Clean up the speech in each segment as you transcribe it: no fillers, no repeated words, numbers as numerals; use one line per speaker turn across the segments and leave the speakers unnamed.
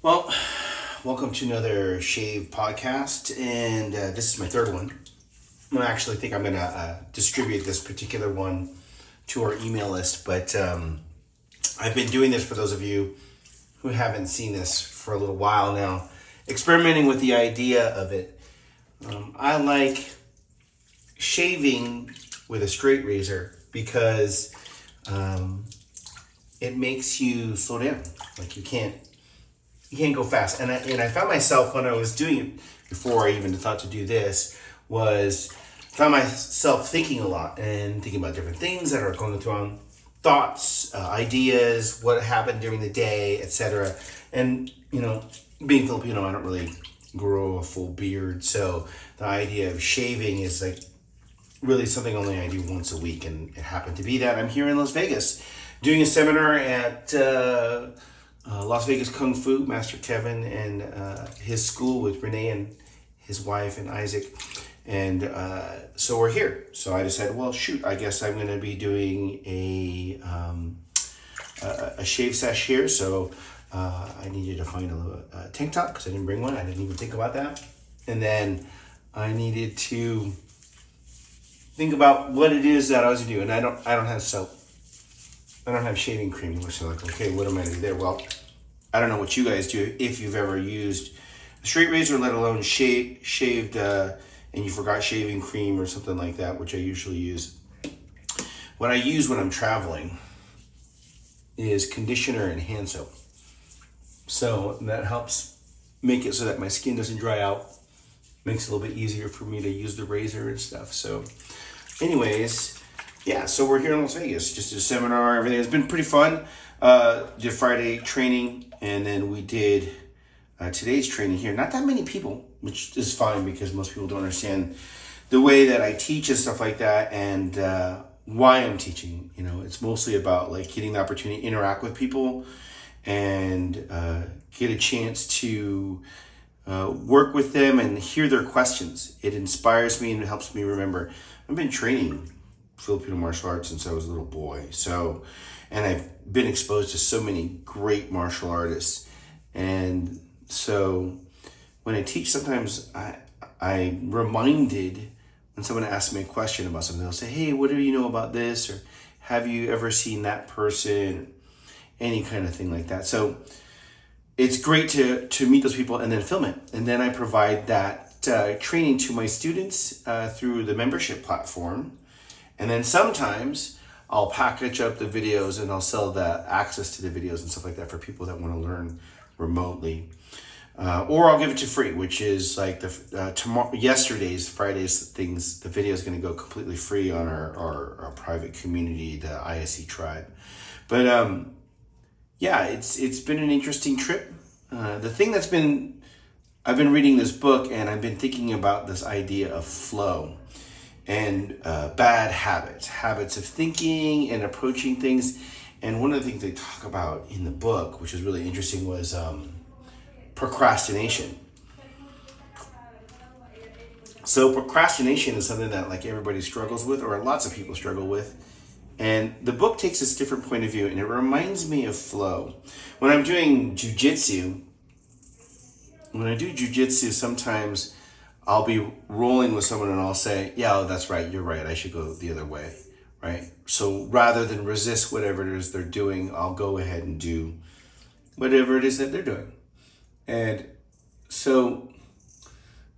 Well, welcome to another Shave podcast, and this is my third one. I actually think I'm going to distribute this particular one to our email list, but I've been doing this for those of you who haven't seen this for a little while now, experimenting with the idea of it. I like shaving with a straight razor because it makes you slow down. Like you can't go fast. And I found myself when I was doing it before I even thought to do this found myself thinking a lot and thinking about different things that are going through thoughts, ideas, what happened during the day, etc. And being Filipino, I don't really grow a full beard, so the idea of shaving is like really something only I do once a week, and it happened to be that I'm here in Las Vegas doing a seminar at Las Vegas Kung Fu, Master Kevin and his school with Renee and his wife and Isaac. And so we're here. So I decided, well, shoot, I guess I'm going to be doing a shave sesh here. So I needed to find a tank top because I didn't bring one. I didn't even think about that. And then I needed to think about what it is that I was doing. I don't have soap. I don't have shaving cream, which I'm like, okay, what am I going to do there? Well, I don't know what you guys do if you've ever used a straight razor, let alone shaved, and you forgot shaving cream or something like that, which I usually use. What I use when I'm traveling is conditioner and hand soap. So that helps make it so that my skin doesn't dry out. Makes it a little bit easier for me to use the razor and stuff. So anyways, yeah, so we're here in Las Vegas, just a seminar, everything. It's been pretty fun. Did Friday training, and then we did today's training here. Not that many people, which is fine because most people don't understand the way that I teach and stuff like that, and why I'm teaching. It's mostly about like getting the opportunity to interact with people and get a chance to work with them and hear their questions. It inspires me and it helps me remember. I've been training Filipino martial arts since I was a little boy. So, and I've been exposed to so many great martial artists. And so when I teach, sometimes I'm reminded when someone asks me a question about something, they'll say, hey, what do you know about this? Or have you ever seen that person? Any kind of thing like that. So it's great to meet those people and then film it. And then I provide that training to my students through the membership platform. And then sometimes I'll package up the videos and I'll sell the access to the videos and stuff like that for people that want to learn remotely. Or I'll give it to free, which is like Friday's things. The video is going to go completely free on our private community, the ISE tribe. But yeah, it's been an interesting trip. The thing I've been reading this book and I've been thinking about this idea of flow. And bad habits of thinking and approaching things. And one of the things they talk about in the book, which is really interesting, was procrastination. So procrastination is something that like everybody struggles with, or lots of people struggle with. And the book takes this different point of view, and it reminds me of flow. When I'm doing jujitsu, sometimes I'll be rolling with someone and I'll say, yeah, oh, that's right, you're right, I should go the other way, right? So rather than resist whatever it is they're doing, I'll go ahead and do whatever it is that they're doing. And so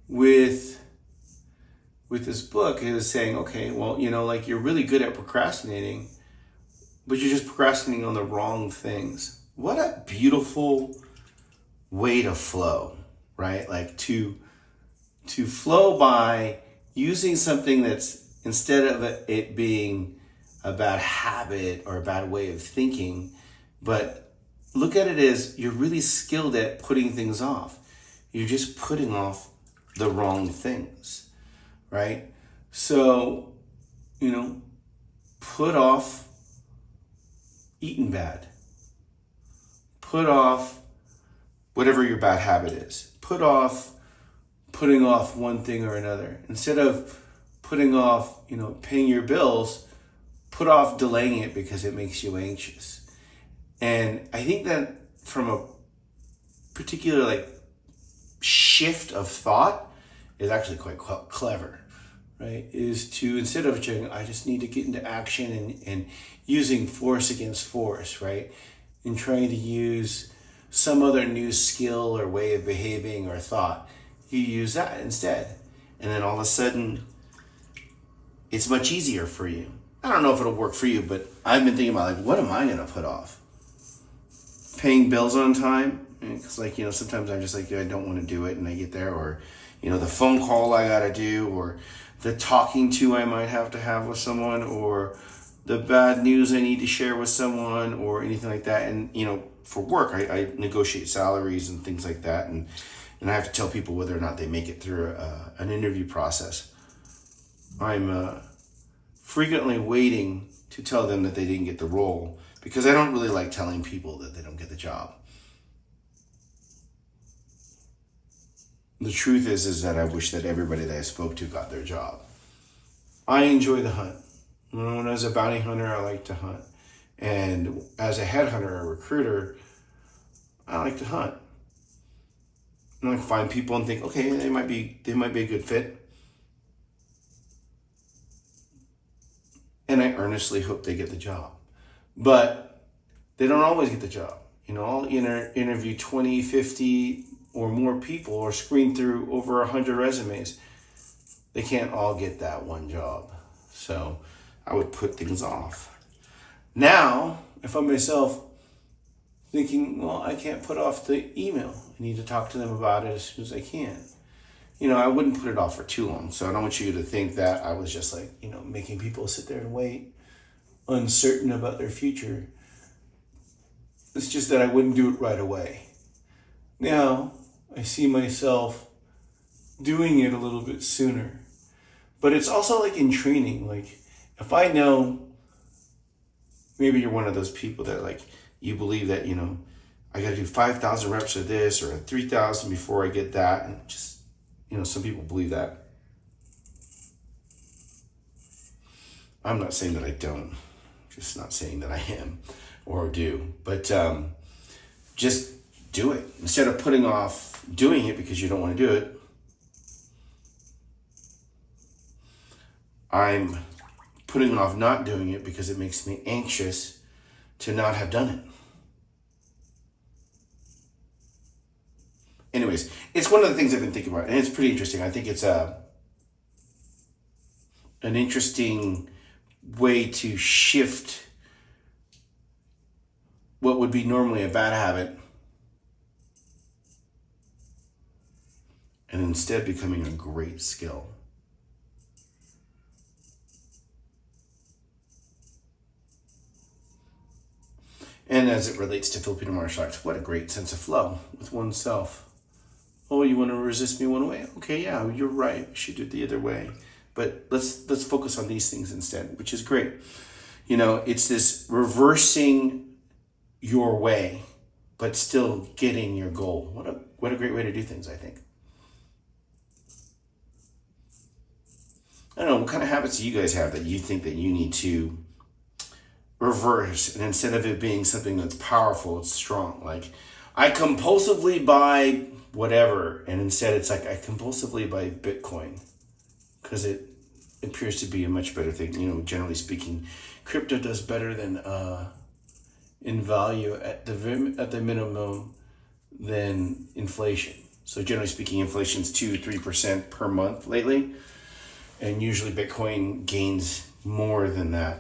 with this book, it was saying, okay, well, like you're really good at procrastinating, but you're just procrastinating on the wrong things. What a beautiful way to flow, right? Like to flow by using something that's, instead of it being a bad habit or a bad way of thinking, but look at it as you're really skilled at putting things off. You're just putting off the wrong things, right? So, put off eating bad. Put off whatever your bad habit is. Put off putting off one thing or another. Instead of putting off, paying your bills, put off delaying it because it makes you anxious. And I think that from a particular like shift of thought is actually quite clever, right? Is to, instead of saying, I just need to get into action and using force against force, right? And trying to use some other new skill or way of behaving or thought, you use that instead. And then all of a sudden, it's much easier for you. I don't know if it'll work for you, but I've been thinking about, like, what am I going to put off? Paying bills on time? Because, like, you know, sometimes I'm just like, I don't want to do it, and I get there. Or, you know, the phone call I got to do, or the talking to I might have to have with someone, or the bad news I need to share with someone, or anything like that. And, you know, for work, I negotiate salaries and things like that. And I have to tell people whether or not they make it through an interview process. I'm frequently waiting to tell them that they didn't get the role, because I don't really like telling people that they don't get the job. The truth is that I wish that everybody that I spoke to got their job. I enjoy the hunt. When I was a bounty hunter, I like to hunt. And as a headhunter, a recruiter, I like to hunt. And I find people and think, okay, they might be a good fit. And I earnestly hope they get the job. But they don't always get the job. You know, I'll interview 20, 50 or more people, or screen through over 100 resumes. They can't all get that one job. So I would put things off. Now, if I'm myself thinking, well, I can't put off the email. I need to talk to them about it as soon as I can. You know, I wouldn't put it off for too long. So I don't want you to think that I was just like, you know, making people sit there and wait, uncertain about their future. It's just that I wouldn't do it right away. Now, I see myself doing it a little bit sooner. But it's also like in training. Like, if I know, maybe you're one of those people that, like, you believe that, you know, I got to do 5,000 reps of this or 3,000 before I get that. And just, you know, some people believe that. I'm not saying that I don't. Just not saying that I am or do. But just do it. Instead of putting off doing it because you don't want to do it, I'm putting off not doing it because it makes me anxious to not have done it. Anyways, it's one of the things I've been thinking about, and it's pretty interesting. I think it's an interesting way to shift what would be normally a bad habit, and instead becoming a great skill. And as it relates to Filipino martial arts, what a great sense of flow with oneself. Oh, you want to resist me one way? Okay, yeah, you're right. We should do it the other way. But let's focus on these things instead, which is great. You know, it's this reversing your way, but still getting your goal. What a great way to do things, I think. I don't know, what kind of habits do you guys have that you think that you need to reverse, and instead of it being something that's powerful, it's strong? Like, I compulsively buy whatever, and instead it's like I compulsively buy Bitcoin because it appears to be a much better thing. You know, generally speaking, crypto does better than in value at the minimum than inflation. So generally speaking, inflation's 2-3% per month lately. And usually Bitcoin gains more than that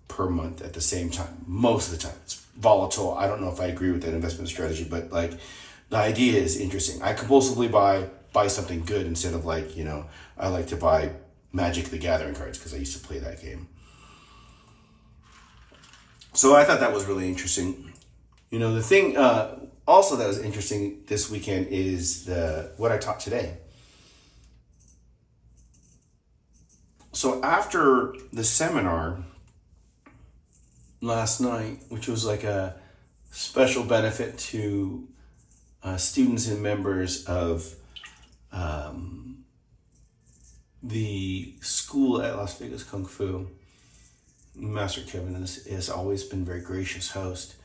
per month at the same time. Most of the time. It's volatile. I don't know if I agree with that investment strategy, but like the idea is interesting. I compulsively buy something good instead of, like, you know, I like to buy Magic the Gathering cards because I used to play that game. So I thought that was really interesting. You know, the thing also that was interesting this weekend is what I taught today. So after the seminar last night, which was like a special benefit to students and members of the school at Las Vegas Kung Fu, Master Kevin has always been a very gracious host.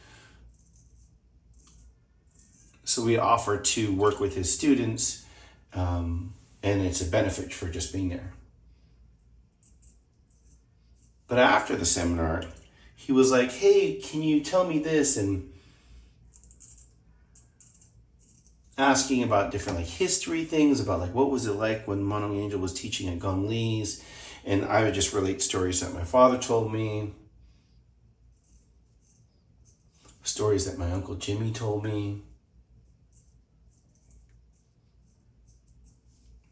So we offer to work with his students, and it's a benefit for just being there. But after the seminar, he was like, hey, can you tell me this? And asking about different like history things, about like what was it like when Monong Angel was teaching at Gong Li's. And I would just relate stories that my father told me, stories that my Uncle Jimmy told me,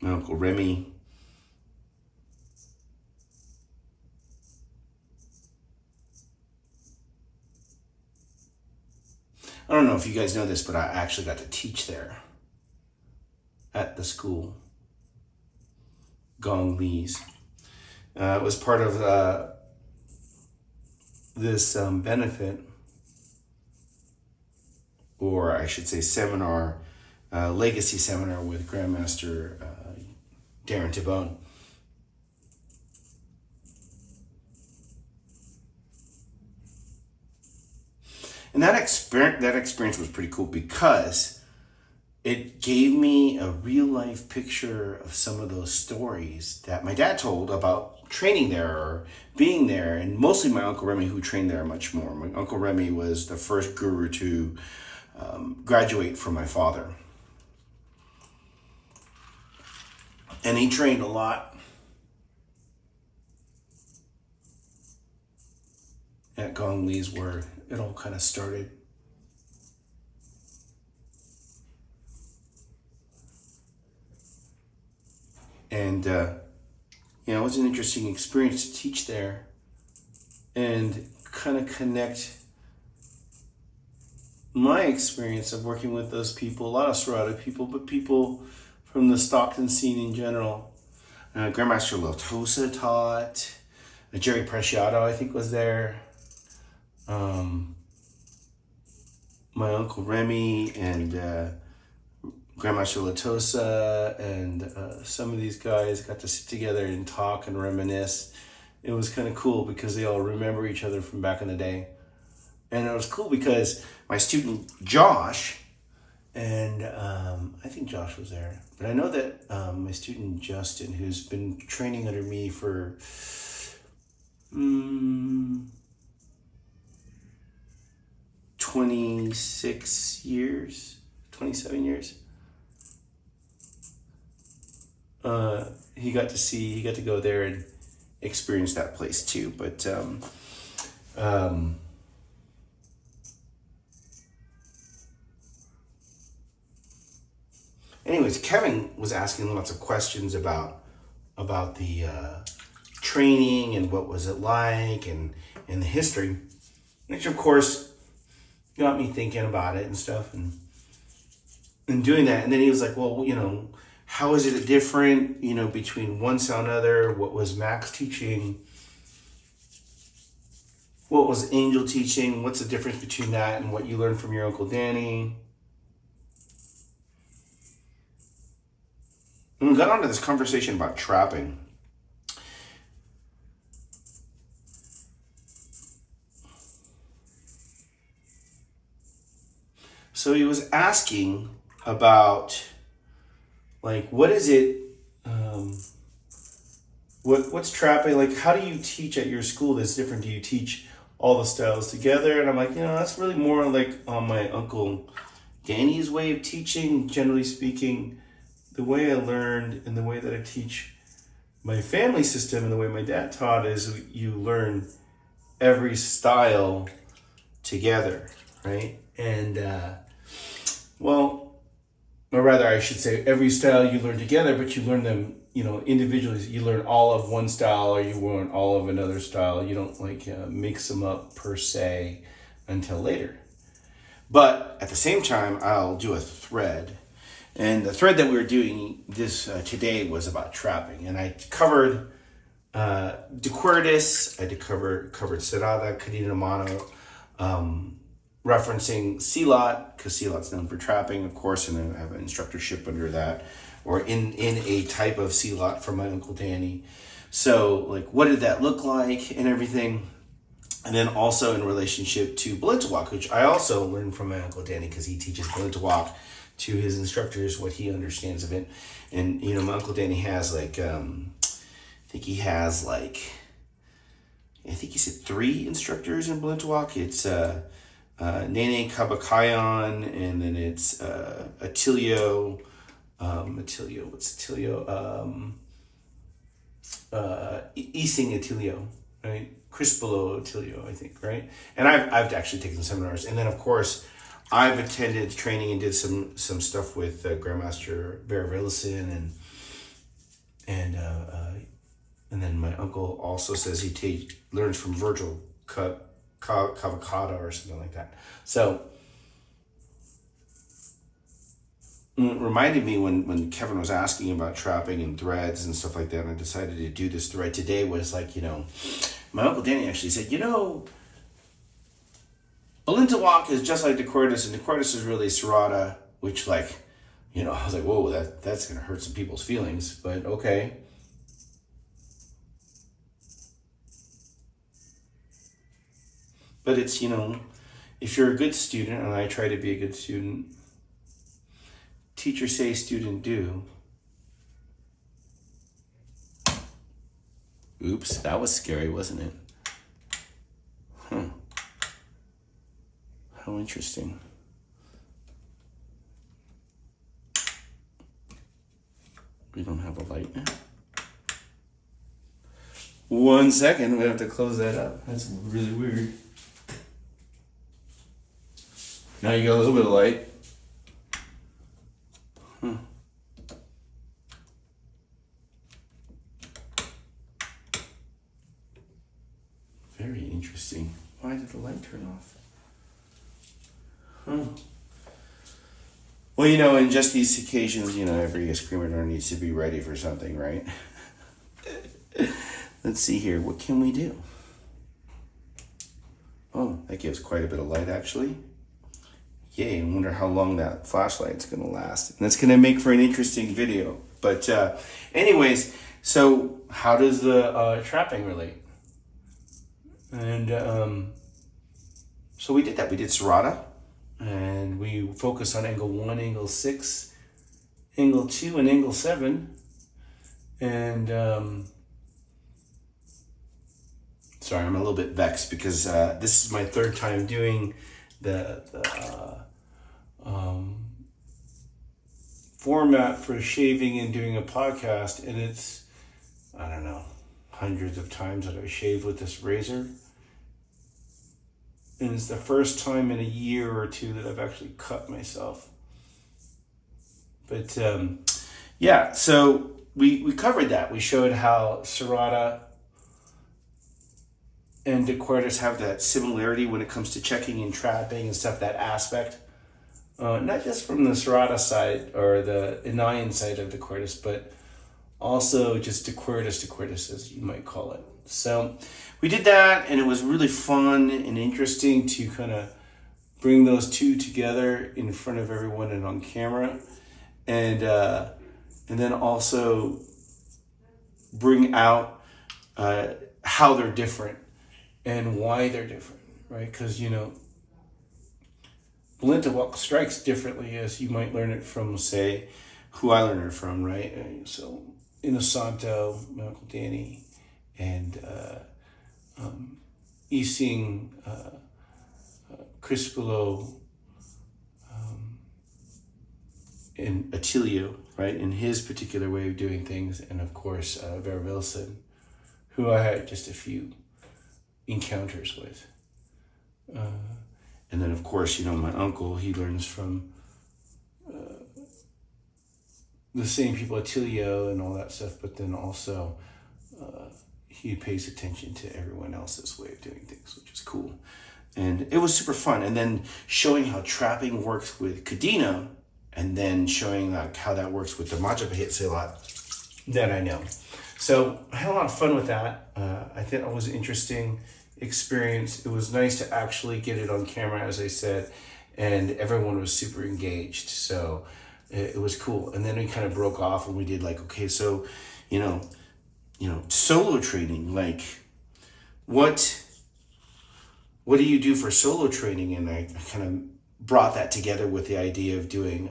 my Uncle Remy. I don't know if you guys know this, but I actually got to teach there at the school, Gong Li's. It was part of this benefit, or I should say seminar, legacy seminar with Grandmaster Darren Tabone. And that experience was pretty cool because it gave me a real life picture of some of those stories that my dad told about training there or being there, and mostly my Uncle Remy, who trained there much more. My Uncle Remy was the first guru to graduate from my father. And he trained a lot at Gong Li's, where it all kind of started. And, it was an interesting experience to teach there and kind of connect my experience of working with those people, a lot of Serrata people, but people from the Stockton scene in general. Grandmaster Lotosa taught. Jerry Preciado, I think, was there. My Uncle Remy and Grandmaster Lotosa and some of these guys got to sit together and talk and reminisce. It was kind of cool because they all remember each other from back in the day. And it was cool because my student Josh, and I think Josh was there, but I know that my student Justin, who's been training under me for 26 years, 27 years. He got to go there and experience that place too. But anyways, Kevin was asking lots of questions about the training and what was it like and the history, which of course got me thinking about it and stuff and doing that. And then he was like, well, how is it different, between one style and another? What was Max teaching? What was Angel teaching? What's the difference between that and what you learned from your Uncle Danny? And we got onto this conversation about trapping. So he was asking about, like, what is it, what's trapping? Like, how do you teach at your school that's different? Do you teach all the styles together? And I'm like, that's really more like on my Uncle Danny's way of teaching. Generally speaking, the way I learned and the way that I teach my family system and the way my dad taught is you learn every style together, right? And, or rather I should say every style you learn together, but you learn them, individually. You learn all of one style or you learn all of another style. You don't mix them up per se until later. But at the same time, I'll do a thread. And the thread that we were doing this today was about trapping. And I covered De Quertis, I covered Serrada, Cadena Mano, referencing Silat, because Silat's known for trapping, of course, and I have an instructorship under that, or in a type of Silat from my Uncle Danny. So, what did that look like and everything? And then also in relationship to Balenta Walk, which I also learned from my Uncle Danny because he teaches Balenta Walk to his instructors, what he understands of it. And, my Uncle Danny has I think he has I think he said 3 instructors in Balenta Walk. It's Nene Kabakayan, and then it's Attilio. What's Attilio? Easing Attilio, right? Crispolo Attilio, I think, right? And I've actually taken seminars, and then of course I've attended training and did some stuff with Grandmaster Bear Villison, and then my uncle also says he learns from Virgil Cavacata or something like that. So it reminded me when Kevin was asking about trapping and threads and stuff like that, and I decided to do this thread today, was my Uncle Danny actually said, Balenta Walk is just like Decortis, and Decortis is really Serrata, which I was like, whoa, that's going to hurt some people's feelings, but okay. But it's, if you're a good student, and I try to be a good student, teacher say, student do. Oops, that was scary, wasn't it? Huh. How interesting. We don't have a light now. 1 second, we have to close that up. That's really weird. Now you got a little bit of light. Huh. Very interesting. Why did the light turn off? Huh. Well, in just these occasions, every Eskrima needs to be ready for something, right? Let's see here. What can we do? Oh, that gives quite a bit of light, actually. Yay, I wonder how long that flashlight's going to last. And that's going to make for an interesting video. But anyways, so how does the trapping relate? And so we did that. We did Serrata. And we focused on angle 1, angle 6, angle 2, and angle 7. And sorry, I'm a little bit vexed because this is my 3rd time doing the format for shaving and doing a podcast, and it's, I don't know, hundreds of times that I've shaved with this razor. And it's the first time in a year or 2 that I've actually cut myself. But yeah, so we covered that. We showed how Serrata and Decortis have that similarity when it comes to checking and trapping and stuff, that aspect. Not just from the Serrata side or the Anian side of Decortis, but also just Decortis, as you might call it. So we did that, and it was really fun and interesting to kind of bring those two together in front of everyone and on camera, and then also bring out how they're different and why they're different, right? Because Balenta Walk strikes differently as you might learn it from, say, who I learned it from, right? So Inosanto, my Uncle Danny, and Ising Crispolo and Attilio, right, in his particular way of doing things, and of course Bear Wilson, who I had just a few encounters with. And then of course, my uncle, he learns from the same people, Attilio and all that stuff, but then also he pays attention to everyone else's way of doing things, which is cool. And it was super fun. And then showing how trapping works with Kadena, and then showing how that works with the Majapahit Silat that I know. So I had a lot of fun with that. I think it was an interesting experience. It was nice to actually get it on camera, as I said, and everyone was super engaged. So it was cool. And then we kind of broke off and we did okay, so, solo training, what what do you do for solo training? And I kind of brought that together with the idea of doing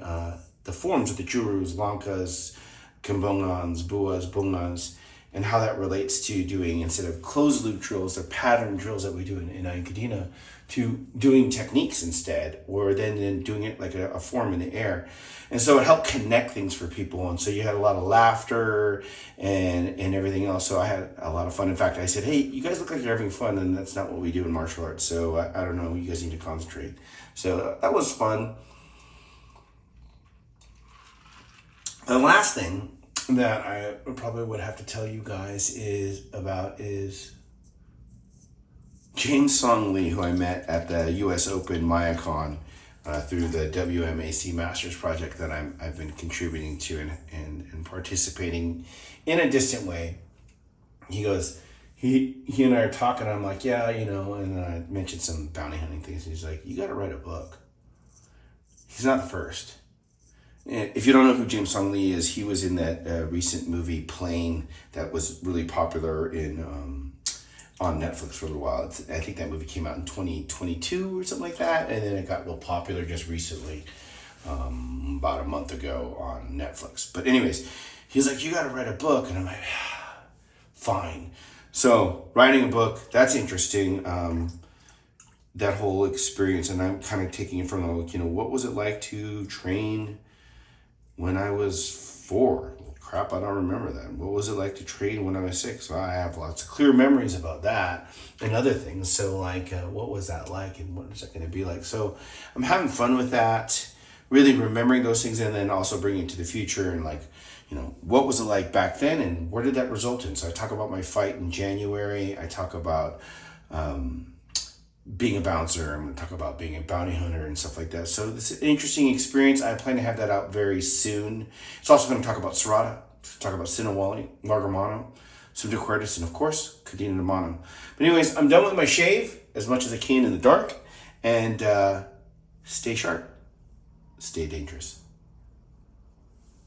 the forms of the Jurus, Lankas, Kimbongans, Buas, Bungas, and how that relates to doing, instead of closed loop drills or pattern drills that we do in Kadena, to doing techniques instead, or then doing it like a form in the air. And so it helped connect things for people. And so you had a lot of laughter and everything else. So I had a lot of fun. In fact, I said, hey, you guys look like you're having fun, and that's not what we do in martial arts. So I don't know, you guys need to concentrate. So that was fun. The last thing that I probably would have to tell you guys is James Song Lee, who I met at the US Open MayaCon through the WMAC Masters project that I've been contributing to and participating in a distant way. He goes, he and I are talking, I'm like, yeah, and then I mentioned some bounty hunting things, and he's like, you got to write a book. He's not the first. If you don't know who James Song Lee is, he was in that recent movie Plane that was really popular on Netflix for a little while. I think that movie came out in 2022 or something like that, and then it got real popular just recently, about a month ago on Netflix. But anyways, he's like, you got to write a book, and I'm like, fine. So writing a book, that's interesting. That whole experience, and I'm kind of taking it from what was it like to train when I was 4? Crap, I don't remember that. What was it like to train when I was 6? Well, I have lots of clear memories about that and other things. So what was that like, and what is that going to be like? So I'm having fun with that, really remembering those things, and then also bringing it to the future, and what was it like back then, and where did that result in? So I talk about my fight in January. I talk about being a bouncer. I'm going to talk about being a bounty hunter and stuff like that. So this is an interesting experience. I plan to have that out very soon. It's also going to talk about Serrata, talk about Sinawali, Largamano, Sunda Cuerdas, and of course, Cadena de Mano. But anyways, I'm done with my shave as much as I can in the dark. And stay sharp. Stay dangerous.